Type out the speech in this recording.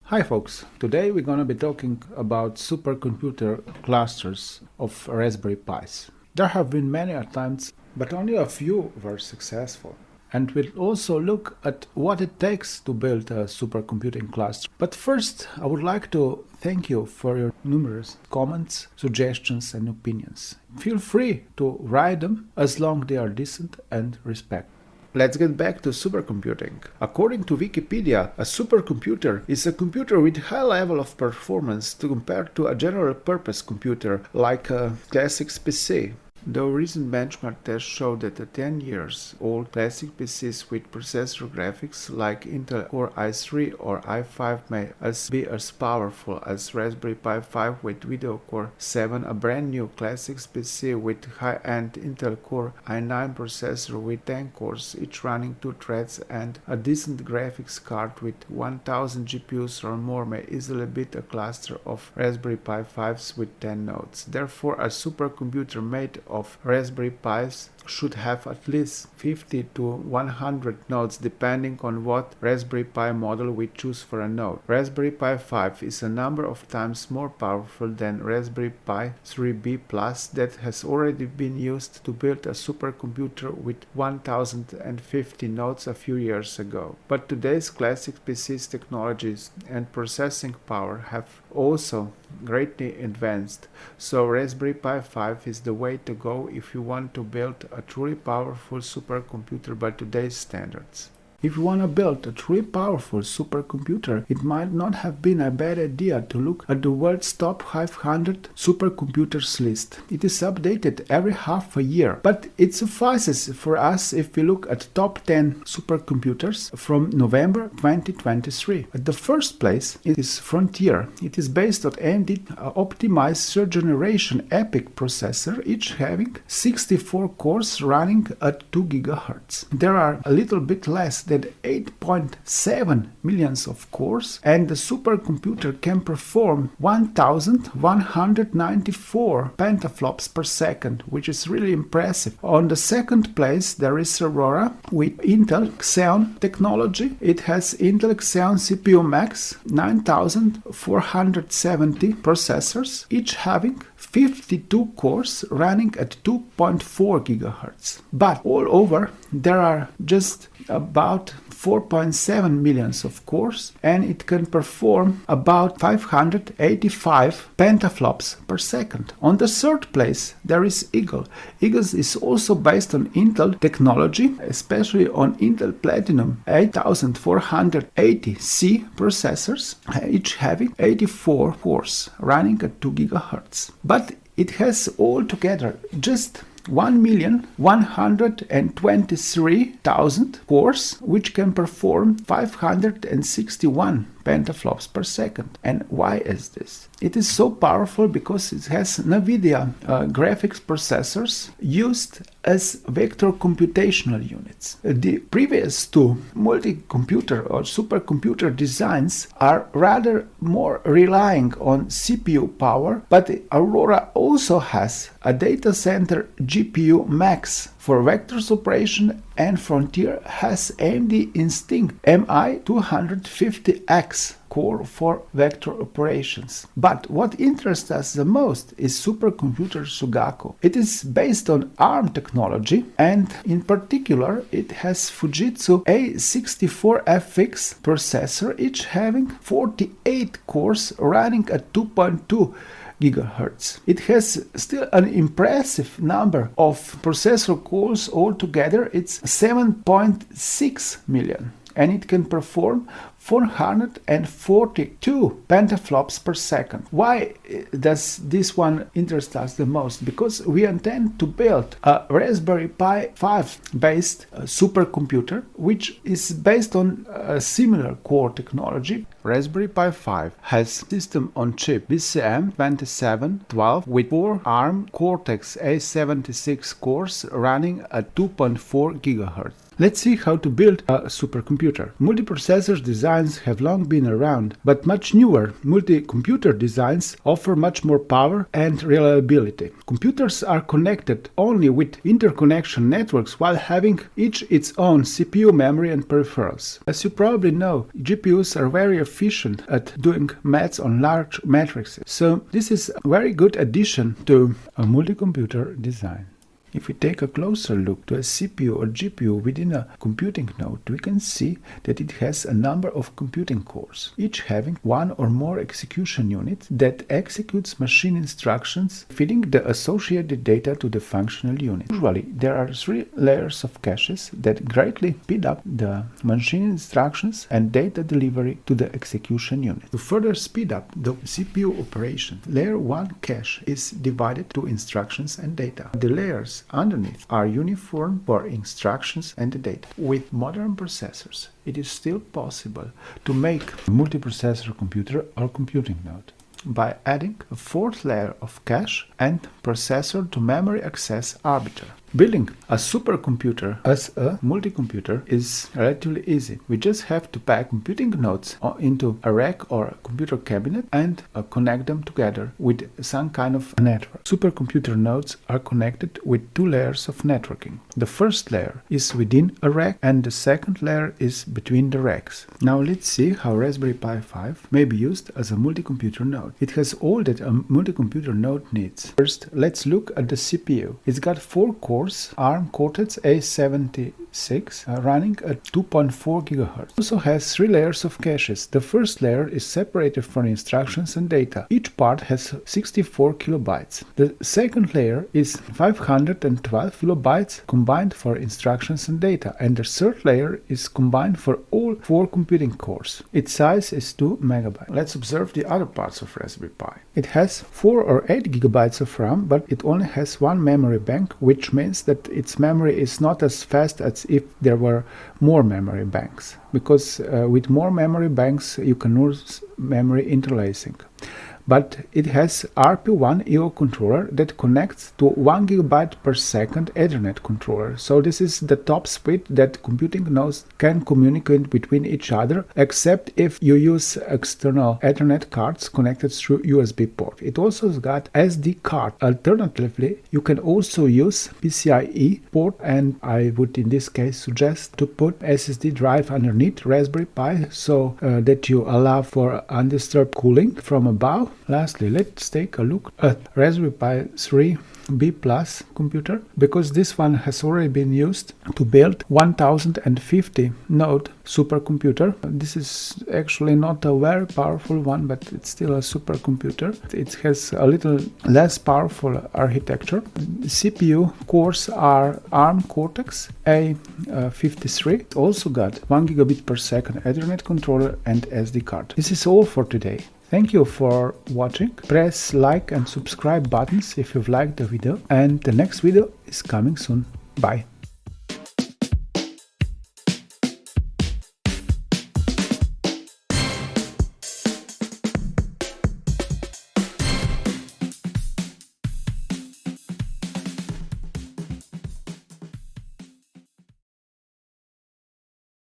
Hi folks, today we're gonna be talking about supercomputer clusters of Raspberry Pis. There have been many attempts, but only a few were successful. And we'll also look at what it takes to build a supercomputing cluster. But first, I would like to thank you for your numerous comments, suggestions and opinions. Feel free to write them as long as they are decent and respectful. Let's get back to supercomputing. According to Wikipedia, a supercomputer is a computer with high level of performance compared to a general purpose computer like a classic PC. The recent benchmark tests show that the 10-year-old classic PCs with processor graphics like Intel Core i3 or i5 may be as powerful as Raspberry Pi 5 with Video Core 7, a brand new classic PC with high-end Intel Core i9 processor with 10 cores, each running 2 threads, and a decent graphics card with 1000 GPUs or more may easily beat a cluster of Raspberry Pi 5s with 10 nodes. Therefore, a supercomputer made of Raspberry Pis should have at least 50 to 100 nodes depending on what Raspberry Pi model we choose for a node. Raspberry Pi 5 is a number of times more powerful than Raspberry Pi 3B Plus that has already been used to build a supercomputer with 1050 nodes a few years ago. But today's classic PC's technologies and processing power have also greatly advanced, so Raspberry Pi 5 is the way to go if you want to build a truly powerful supercomputer by today's standards. If you want to build a truly powerful supercomputer, it might not have been a bad idea to look at the world's top 500 supercomputers list. It is updated every half a year, but it suffices for us if we look at top 10 supercomputers from November 2023. At the first place is Frontier. It is based on AMD optimized 3rd generation EPYC processor, each having 64 cores running at 2 GHz. There are a little bit less than 8.7 million of cores, and the supercomputer can perform 1194 petaflops per second, which is really impressive. On the second place there is Aurora with Intel Xeon technology. It has Intel Xeon CPU Max 9470 processors, each having 52 cores running at 2.4 GHz. But all over there are just about 4.7 million of cores, and it can perform about 585 petaflops per second. On the third place there is Eagle. Eagle is also based on Intel technology, especially on Intel Platinum 8480C processors, each having 84 cores running at 2 GHz. But it has altogether just 1,123,000 cores, which can perform 561 petaflops per second. And why is this? It is so powerful because it has NVIDIA graphics processors used as vector computational units. The previous two multicomputer or supercomputer designs are rather more relying on CPU power, but Aurora also has a data center GPU Max for vectors operation, and Frontier has AMD Instinct MI250X core for vector operations. But what interests us the most is supercomputer Sugaku. It is based on ARM technology, and in particular it has Fujitsu A64FX processor, each having 48 cores running at 2.2 GHz. It has still an impressive number of processor cores altogether. It's 7.6 million, and it can perform 442 petaflops per second. Why does this one interest us the most? Because we intend to build a Raspberry Pi 5 based supercomputer, which is based on a similar core technology. Raspberry Pi 5 has system-on-chip BCM2712 with 4 ARM Cortex A76 cores running at 2.4 GHz. Let's see how to build a supercomputer. Multiprocessor designs have long been around, but much newer multicomputer designs offer much more power and reliability. Computers are connected only with interconnection networks while having each its own CPU, memory and peripherals. As you probably know, GPUs are very efficient at doing maths on large matrices, so this is a very good addition to a multicomputer design. If we take a closer look to a CPU or GPU within a computing node, we can see that it has a number of computing cores, each having one or more execution units that executes machine instructions, feeding the associated data to the functional unit. Usually, there are 3 layers of caches that greatly speed up the machine instructions and data delivery to the execution unit. To further speed up the CPU operation, layer 1 cache is divided to instructions and data. The layers underneath are uniform for instructions and the data. With modern processors, it is still possible to make a multiprocessor computer or computing node by adding a 4th layer of cache and processor to memory access arbiter. Building a supercomputer as a multicomputer is relatively easy. We just have to pack computing nodes into a rack or a computer cabinet and connect them together with some kind of network. Supercomputer nodes are connected with 2 layers of networking. The first layer is within a rack and the second layer is between the racks. Now let's see how Raspberry Pi 5 may be used as a multicomputer node. It has all that a multicomputer node needs. First, let's look at the CPU. It's got 4 cores, ARM Cortex-A76 running at 2.4 GHz. It also has 3 layers of caches. The first layer is separated from instructions and data. Each part has 64 kilobytes. The second layer is 512 kilobytes combined for instructions and data, and the third layer is combined for all 4 computing cores. Its size is 2 megabytes. Let's observe the other parts of Raspberry Pi. It has 4 or 8 gigabytes of RAM, but it only has 1 memory bank, which means that its memory is not as fast as if there were more memory banks, because with more memory banks you can use memory interlacing. But it has RP1 IO controller that connects to 1 GB per second Ethernet controller. So this is the top speed that computing nodes can communicate between each other, except if you use external Ethernet cards connected through USB port. It also has got SD card. Alternatively, you can also use PCIe port, and I would in this case suggest to put SSD drive underneath Raspberry Pi so that you allow for undisturbed cooling from above. Lastly, let's take a look at Raspberry Pi 3 B+ computer, because this one has already been used to build 1050 node supercomputer. This is actually not a very powerful one, but it's still a supercomputer. It has a little less powerful architecture. CPU cores are ARM Cortex-A53. It's also got 1 gigabit per second Ethernet controller and SD card. This is all for today. Thank you for watching. Press like and subscribe buttons if you've liked the video, and the next video is coming soon. Bye.